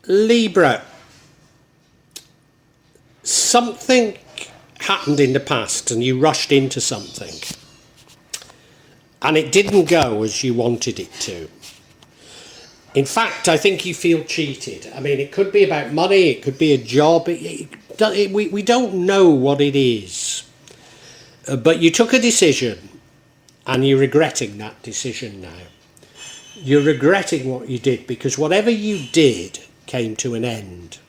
Libra, something happened in the past and you rushed into something and it didn't go as you wanted it to. In fact, I think you feel cheated. I mean, it could be about money, it could be a job, we don't know what it is. But you took a decision and you're regretting that decision now. You're regretting what you did because whatever you did came to an end.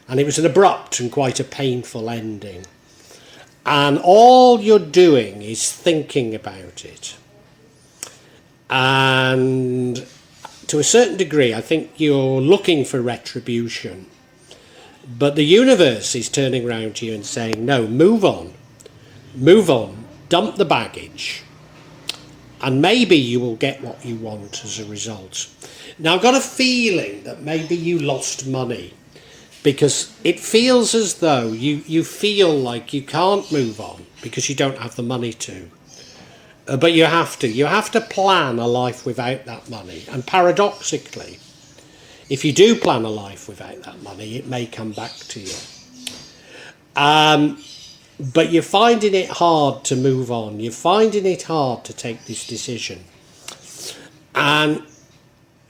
And it was an abrupt and quite a painful ending. And all you're doing is thinking about it. And to a certain degree, I think you're looking for retribution. But the universe is turning around to you and saying, no, move on, dump the baggage. And maybe you will get what you want as a result. Now, I've got a feeling that maybe you lost money because it feels as though you feel like you can't move on because you don't have the money to. But you have to. You have to plan a life without that money. And paradoxically, if you do plan a life without that money, it may come back to you. But you're finding it hard to move on. You're finding it hard to take this decision. And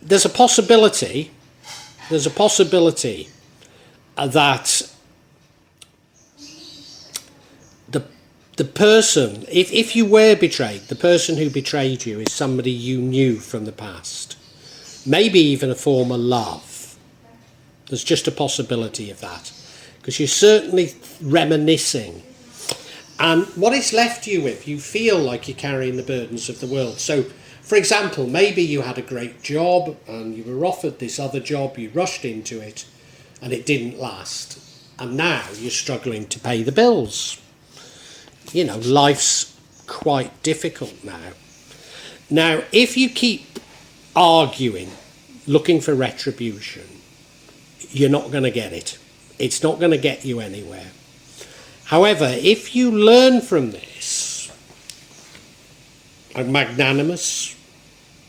there's a possibility that the person, if you were betrayed, the person who betrayed you is somebody you knew from the past. Maybe even a former love. There's just a possibility of that. Because you're certainly reminiscing. And what it's left you with, you feel like you're carrying the burdens of the world. So, for example, maybe you had a great job and you were offered this other job, you rushed into it and it didn't last. And now you're struggling to pay the bills. You know, life's quite difficult now. Now, if you keep arguing, looking for retribution, you're not going to get it. It's not going to get you anywhere. However, if you learn from this, are magnanimous,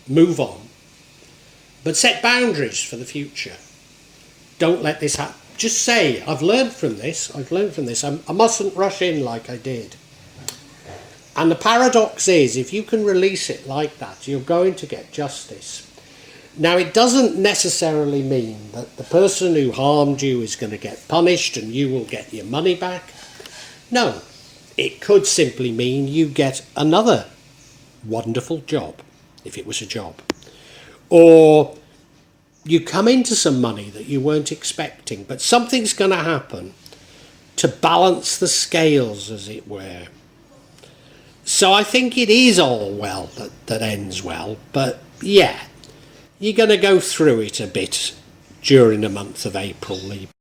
move on, but set boundaries for the future. Don't let this happen. Just say, I've learned from this, I mustn't rush in like I did. And the paradox is, if you can release it like that, you're going to get justice. Now, it doesn't necessarily mean that the person who harmed you is going to get punished and you will get your money back. No, it could simply mean you get another wonderful job, if it was a job. Or you come into some money that you weren't expecting, but something's going to happen to balance the scales, as it were. So I think it is all well that ends well, but yeah, you're going to go through it a bit during the month of April, Libra.